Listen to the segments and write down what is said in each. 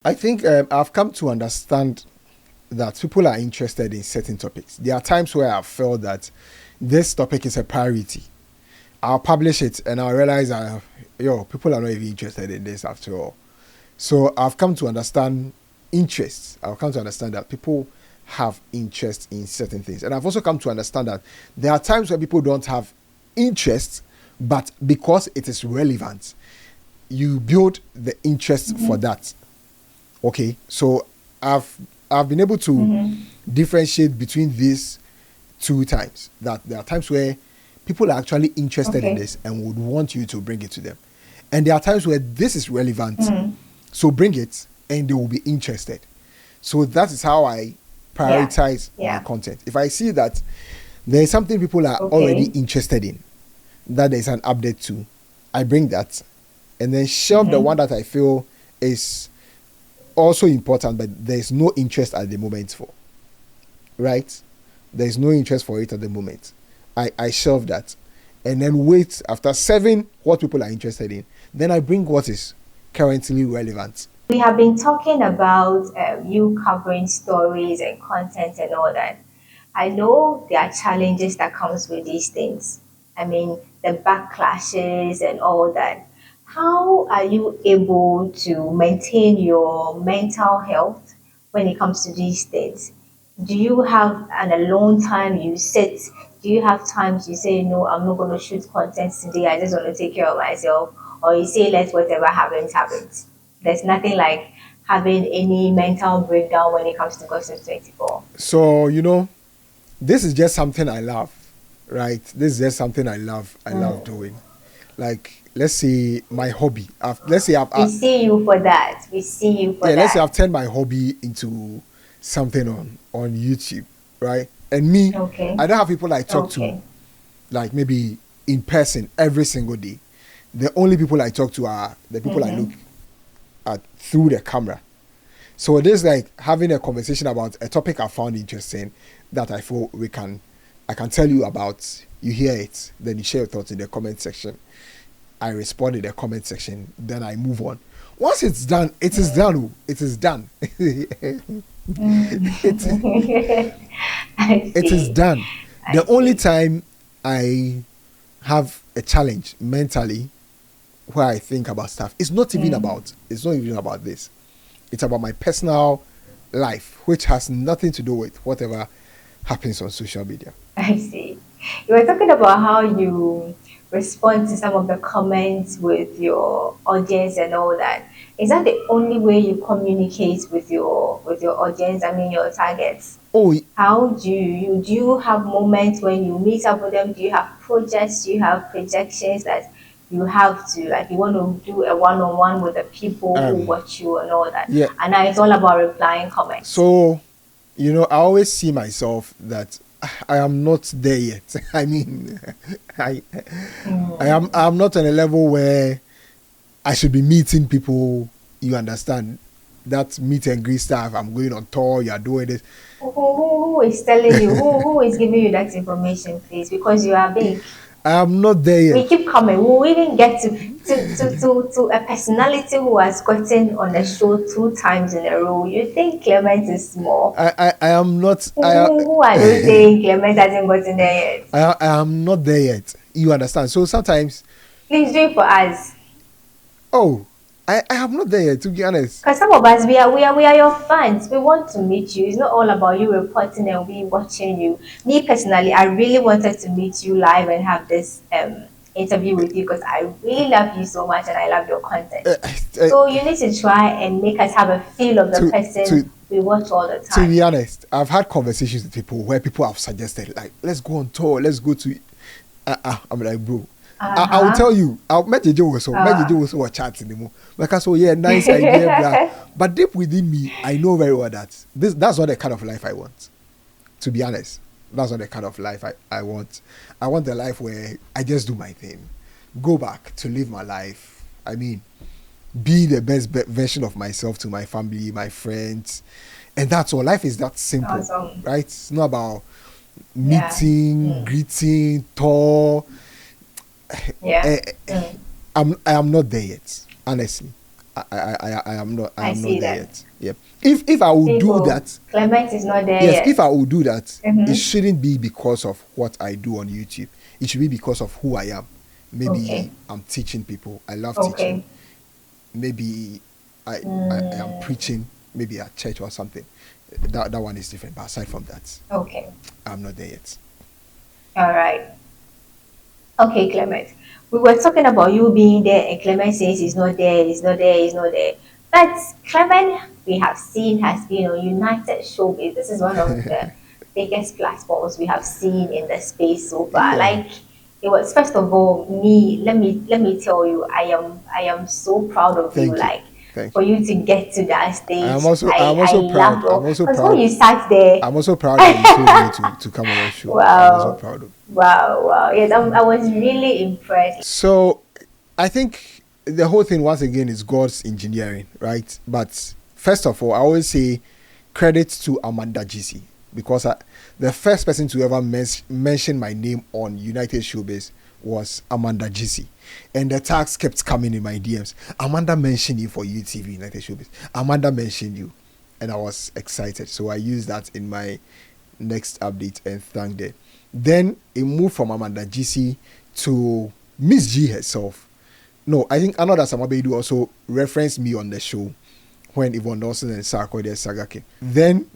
I think I've come to understand that people are interested in certain topics. There are times where I've felt that this topic is a priority. I'll publish it and I'll realize people are not even interested in this after all. So I've come to understand interests. I've come to understand that people have interest in certain things. And I've also come to understand that there are times where people don't have interest, but because it is relevant, you build the interest for that. Okay. So I've been able to differentiate between these two times. That there are times where people are actually interested in Okay. this and would want you to bring it to them. And there are times where this is relevant, so bring it and they will be interested. So that is how I Yeah. prioritize my Yeah. content. If I see that there is something people are already Okay. interested in, that there is an update to, I bring that and then shelve the one that I feel is also important, but there is no interest at the moment for. Right? There is no interest for it at the moment. I shelve that and then wait after serving what people are interested in. Then I bring what is currently relevant. We have been talking about you covering stories and content and all that. I know there are challenges that comes with these things. I mean, the backlashes and all that. How are you able to maintain your mental health when it comes to these things? Do you have an alone time you sit? Do you have times you say, no, I'm not going to shoot content today. I just want to take care of myself. Or you say, let whatever happens, happens. There's nothing like having any mental breakdown when it comes to Gossip 24. So, this is just something I love, right? This is just something I love. I love doing. Like, let's say my hobby. Let's say We see you for that. We see you for let's say that. I've turned my hobby into something on YouTube, right? And me, Okay. I don't have people I talk to Okay. like maybe in person every single day. The only people I talk to are the people I look at through the camera. So it is like having a conversation about a topic I found interesting that I feel I can tell you about. You hear it, then you share your thoughts in the comment section. I respond in the comment section, then I move on. Once it's done, it is done. It is done. it, I it is see. done. I The only see. time I have a challenge mentally where I think about stuff, it's not even about this. It's about my personal life, which has nothing to do with whatever happens on social media. I see. You were talking about how you respond to some of the comments with your audience and all that. Is that the only way you communicate with your audience? I mean, your targets. Oh, How do you have moments when you meet up with them? Do you have projects? Do you have projections that you have to like you want to do a one-on-one with the people who um, watch you and all that? yeah. And now it's all about replying comments. So, I always see myself that I am not there yet. I mean, I, I'm not on a level where I should be meeting people. You understand that meet and greet stuff. I'm going on tour. You are doing this. Who is telling you? Who is giving you that information, please? Because you are big. I am not there We yet. keep coming. We'll even get to a personality who has gotten on the show two times in a row. You think Clement is small? I am not. Who are those saying Clement hasn't gotten there yet? I am not there yet. You understand? So sometimes, Please do it for us. oh, I am not there yet. To be honest, Because some of us, we are your fans. We want to meet you. It's not all about you reporting and we watching you. Me personally, I really wanted to meet you live and have this interview with you because I really love you so much and I love your content. uh, uh, So you need to try and make us have a feel of the to person to we watch all the to time. be honest, I've had conversations with people where people have suggested like, let's go on tour, let's go to. I'm like, bro. I will Uh-huh. tell you. I'll met JJ was so chat in the mo. Like I said, yeah, nice idea, blah. But deep within me, I know very well that that's not the kind of life I want. To be honest, that's not the kind of life I want. I want a life where I just do my thing, go back to live my life. I mean, be the best version of myself to my family, my friends, and that's all. Life is that simple, Awesome. right? It's not about Yeah. meeting, greeting, tour. Yeah. Eh, I am not there yet. Honestly, I am not I am see not there that. yet. Yeah. If I would do that, Clement is not there yes, yet. if I would do that, Mm-hmm. it shouldn't be because of what I do on YouTube. It should be because of who I am. Maybe Okay. I'm teaching people. I love teaching. Okay. Maybe I am preaching, maybe at church or something. That one is different. But aside from that, Okay. I'm not there yet. All right. Okay, Clement. We were talking about you being there, and Clement says he's not there, he's not there, he's not there. But Clement, we have seen, has been on United Showbiz. This is one of the biggest platforms we have seen in the space so far. Yeah. Like it was first of all me. Let me tell you, I am so proud of you. Thank you. Like Thank for you. you to get to that stage, I'm I also loved proud. all I'm also because when proud. you sat there. I'm also proud that you told me to come on your show. I'm also Wow. proud of. Wow, wow. Yes, I was really impressed. So I think the whole thing once again is God's engineering, right? But first of all, I always say credit to Amanda GC because the first person to ever mention my name on United Showbiz was Amanda GC. And the tags kept coming in my DMs. Amanda mentioned you for UTV United Showbiz. Amanda mentioned you. And I was excited. So I used that in my next update and thanked her. Then it moved from Amanda GC to Miss G herself. No, I think Another Samabedu also referenced me on the show when Yvonne Dawson and Sarkodie Saga came. Then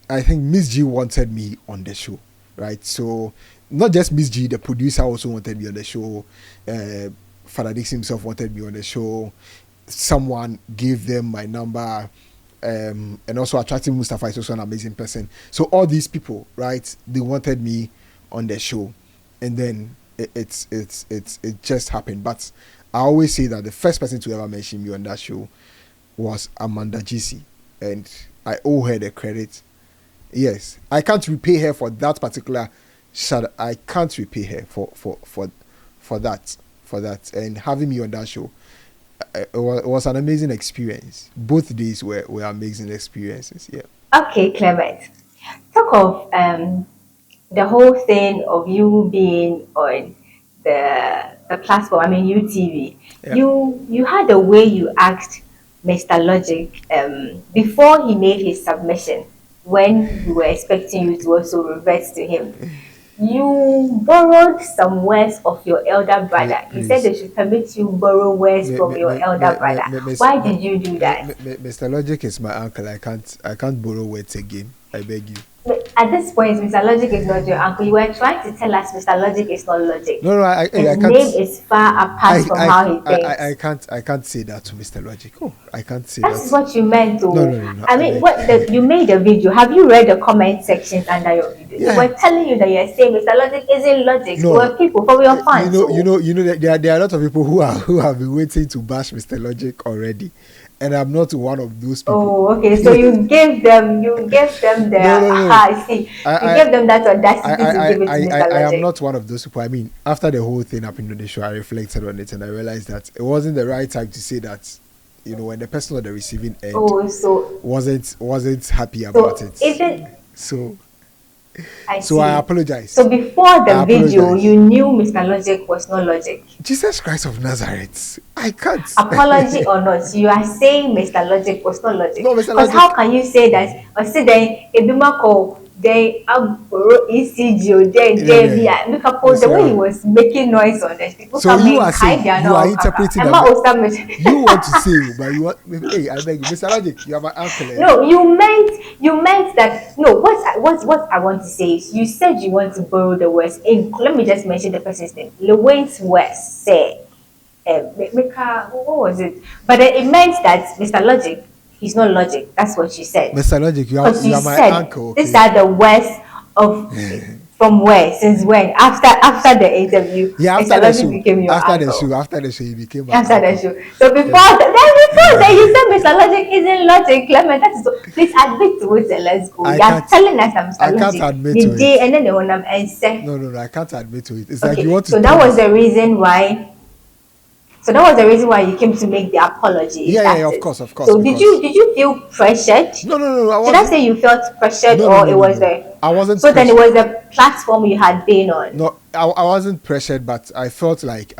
I think Miss G wanted me on the show, right? So not just Miss G, the producer also wanted me on the show. Father Dix himself wanted me on the show. Someone gave them my number. And also Attractive Mustafa is also an amazing person. So all these people, right? They wanted me on the show, and then it just happened. But I always say that the first person to ever mention me on that show was Amanda GC, and I owe her the credit. Yes, I can't repay her for that particular shout. I can't repay her for that, and having me on that show. It was an amazing experience. Both days were amazing experiences. Yeah. Okay, Clement. Talk of the whole thing of you being on the platform. I mean UTV. Yeah. You had a way you asked Mr. Logic before he made his submission when we were expecting you to also revert to him. You borrowed some words of your elder brother. You said they should permit you borrow words from your elder brother. Why did you do that? Mr. Logic is my uncle. I can't borrow words again. I beg you. At this point, Mr. Logic is not your uncle. You were trying to tell us Mr. Logic is not Logic. No, I His can't. name is far apart from how he thinks. I can't say that to Mr. Logic. Oh, I can't say That's that. what you meant to. No, I mean, you made a video. Have you read the comment sections under your video? Yeah. They were telling you that you're saying Mr. Logic isn't Logic. No. There were people from your fans. You know that there are a lot of people who have been waiting to bash Mr. Logic already. And I'm not one of those people. Oh, okay. So you gave them the No. see. You gave them that audacity to give it to Mr. Logic. I am not one of those people. I mean, after the whole thing happened on the show, I reflected on it and I realized that it wasn't the right time to say that, when the person on the receiving end wasn't happy about it. So I apologize. So before the video, you knew Mr. Logic was not Logic. Jesus Christ of Nazareth. I can't. Apology or not, you are saying Mr. Logic was not Logic. No, Mr. Because Logic. how can you say that? Or say then Ebimako, then ECG, or then because the way he was making noise on this, people so you are saying you are interpreting that. You want to say, but you want. Hey, I beg you, Mr. Logic, you have an uncle. No, you meant that. No, what I want to say is, you said you want to borrow the words. Let me just mention the person's name. Lewin's words say, what was it? But it meant that Mr. Logic, he's not Logic. That's what you said. Mr. Logic, you are my uncle. Okay. These are the words of from where? Since when? After the interview. Yeah, after the show. After the show, he became after the show. So before then you said Mr. Logic isn't Logic. Clement, that is so. Please admit to it and let's go. You are telling us that Mr. Logic. I can't admit to it. And then they want to say. No, I can't admit to it. It's like you want to. So that was the reason why. So that was the reason why you came to make the apology. Yeah, of course. So did you feel pressured? No. Did I say you felt pressured it was the? I wasn't. So then it was the platform you had been on. No, I wasn't pressured, but I felt like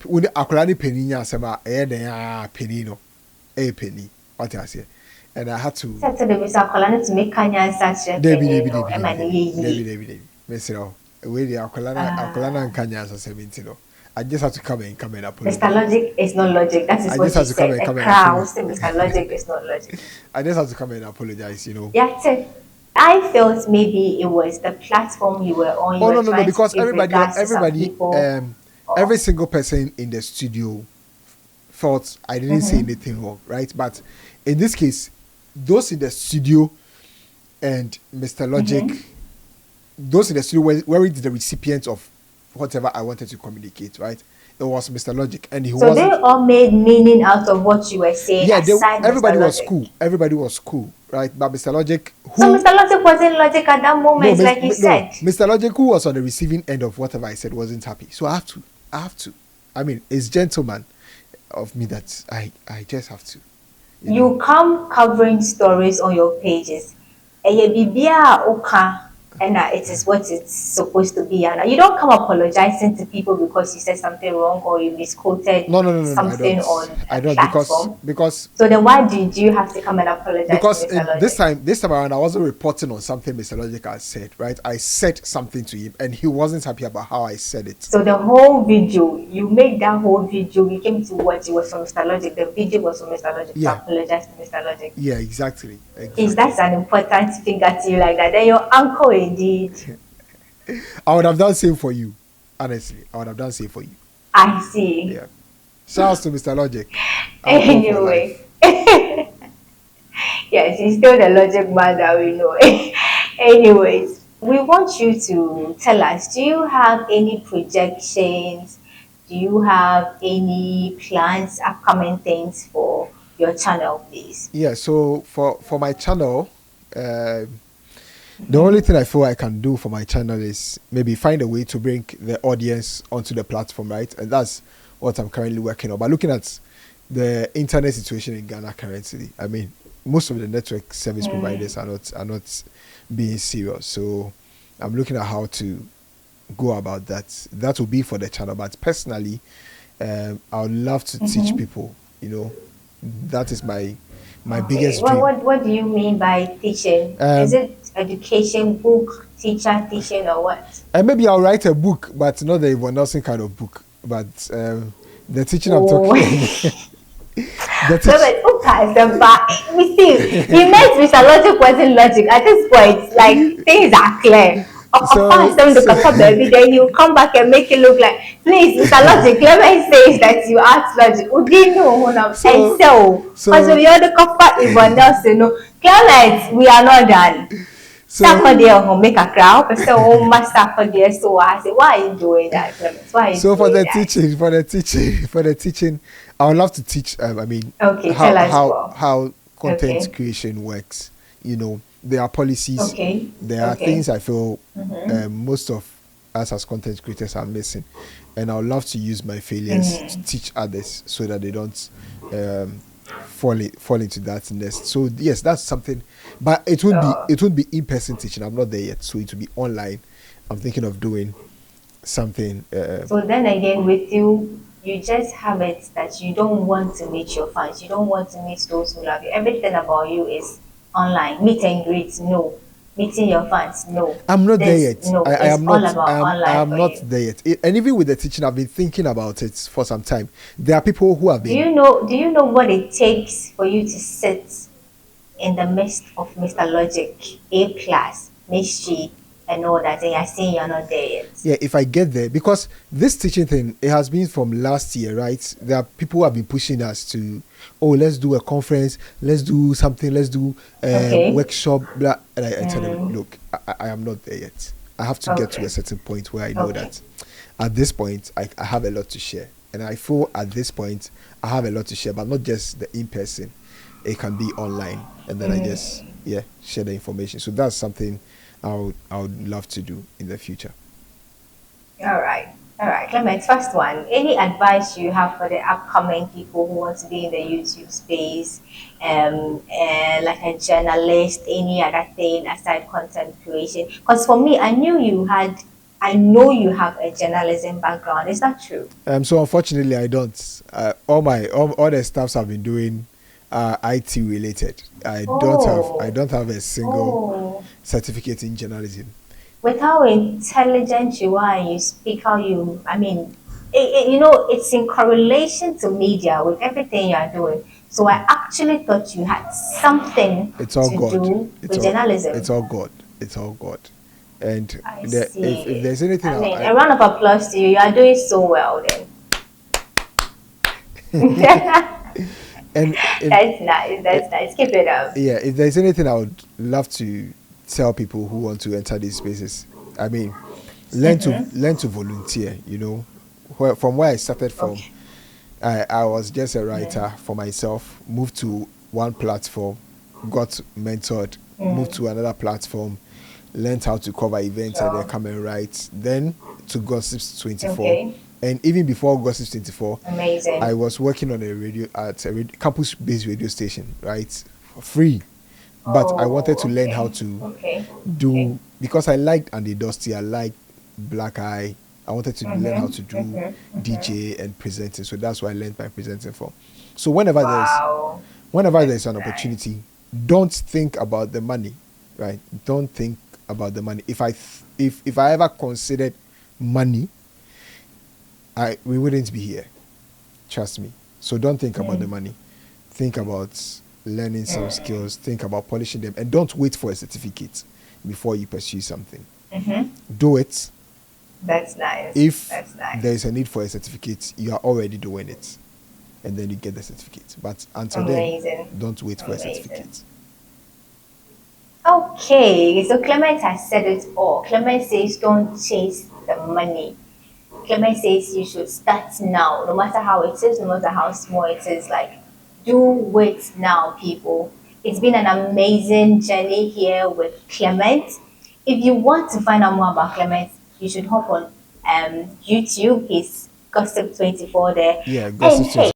when akolani penny nya sema penny no penny what I say, and I had to Said to the Mr. Colony to make Kanya such a David Miss away the akolana and Kanyas or 70 no. I just have to come and apologize. Mr. Logic is not logic. That is I what just you have to said. come A and crowd say Mr. Logic is not logic. I just have to come and apologize, you know. Yeah, I felt maybe it was the platform you were on. You Oh were no, trying because to give regards to some everybody people. every single person in the studio thought I didn't say anything wrong, right? But in this case, those in the studio and Mr. Logic, those in the studio were the recipients of whatever I wanted to communicate, right? It was Mr. Logic, and he So wasn't. they all made meaning out of what you were saying. Yeah, Aside everybody Mr. was Logic. cool. Everybody was cool, right? But Mr. Logic, So Mr. Logic wasn't logic at that moment, like you said. Mr. Logic, who was on the receiving end of whatever I said, wasn't happy. So I have to. I mean, it's gentleman of me that I just have to. You come covering stories on your pages. And it is what it's supposed to be. And you don't come apologizing to people because you said something wrong or you misquoted something on a platform. Because so then why did you have to come and apologize? Because to Mr. Logic? this time around I wasn't reporting on something Mr. Logic had said, right? I said something to him and he wasn't happy about how I said it. So the whole video, you made that whole video, we came to what it was from Mr. Logic. The video was from Mr. Logic to apologize to Mr. Logic. Yeah, exactly. Is that an important figure to you like that? Then your uncle indeed. I would have done same for you. Honestly, I would have done same for you. I see. Yeah. Shouts to Mr. Logic. Anyway. Yes, he's still the logic man that we know. Anyways, we want you to tell us, do you have any projections? Do you have any plans, upcoming things for your channel, please? Yeah, so for my channel, the only thing I feel I can do for my channel is maybe find a way to bring the audience onto the platform, right? And that's what I'm currently working on. But looking at the internet situation in Ghana currently, I mean, most of the network service providers are not being serious. So I'm looking at how to go about that. That will be for the channel. But personally, I would love to teach people, you know. That is my biggest dream. What do you mean by teaching? Is it education, book, teacher teaching, or what? And maybe I'll write a book, but not the Yvonne Nelson kind of book. But the teaching I'm talking. We see, you meant Mr. Logic wasn't logic. At this point, like things are clear. Then you come back and make it look like, please, Mr. Logic, Clement says that you asked Logic. So we are the cover Yvonne Nelson. No, Clement, we are not done. So make a crowd. So I say, why are you doing that, Clement? Why? So for the teaching, I would love to teach. I mean, how content creation works. You know, there are policies. There are things I feel most of us as content creators are missing, and I would love to use my failures to teach others so that they don't fall into that nest. So yes, that's something, but it would be in-person teaching. I'm not there yet, so it will be online. I'm thinking of doing something. So then again, with you just have it that you don't want to meet your fans. You don't want to meet those who love you. Everything about you is online. Meet and greet, no. Meeting your fans, no. I'm not there yet. No, I am not. I am not there yet. And even with the teaching, I've been thinking about it for some time. There are people who have been. Do you know what it takes for you to sit in the midst of Mr. Logic, A class, mystery, and all that, and you're saying you're not there yet? Yeah, if I get there, because this teaching thing, it has been from last year, right? There are people who have been pushing us to, let's do a conference, let's do something, let's do a workshop, blah. And I tell them, look, I am not there yet. I have to get to a certain point where I know that at this point, I have a lot to share. And I feel at this point, I have a lot to share, but not just the in-person. It can be online. And then I just, share the information. So that's something I would love to do in the future. All right, Clement, first one, any advice you have for the upcoming people who want to be in the YouTube space, like a journalist, any other thing aside content creation? Because for me, I knew you had I know you have a journalism background. Is that true? So unfortunately, I don't. All the stuffs I've been doing are IT related. I Oh, don't have a single oh. certificate in journalism. With how intelligent you are and you speak, how you, I mean, you know, it's in correlation to media with everything you are doing. So I actually thought you had something It's all to God. do It's with all journalism. it's all God. It's all God. And I if see. there's anything I mean, I a round of applause to you. You are doing so well then. and if That's nice. eh, That's nice. Keep it up. yeah, if there's anything I would love to tell people who want to enter these spaces, I mean, learn to volunteer. From where I started from, Okay. I was just a Mm, writer for myself, moved to one platform, got mentored, moved mm, to another platform, learned how to cover events and then sure. come and write, then to Gossips 24. Okay. And even before Gossips 24, I Amazing. was working on a campus based radio station, right? For free. But I wanted to Oh, learn how okay. to Okay. Okay. do, because I liked Andy Dusty, I liked Black Eye. I wanted to learn how to do DJ and presenting. So that's why I learned by presenting for. So Wow. whenever That's there's an nice. opportunity, don't think about the money, right? Don't think about the money. If I ever considered money, I we wouldn't be here. Trust me. So don't think about the Mm, money. Think about learning some mm, skills. Think about polishing them, and don't wait for a certificate before you pursue something. mm-hmm. Do it. That's nice. If That's there is nice. a need for a certificate, you are already doing it, and then you get the certificate. But until then, Amazing. don't wait for a Amazing. certificate. Okay, so Clement has said it all. Clement says don't chase the money. Clement says you should start now, no matter how it is, no matter how small it is. Like, do it now, people. It's been an amazing journey here with Clement. If you want to find out more about Clement, you should hop on YouTube. His Gossip 24 there. Yeah, And Gossip hey,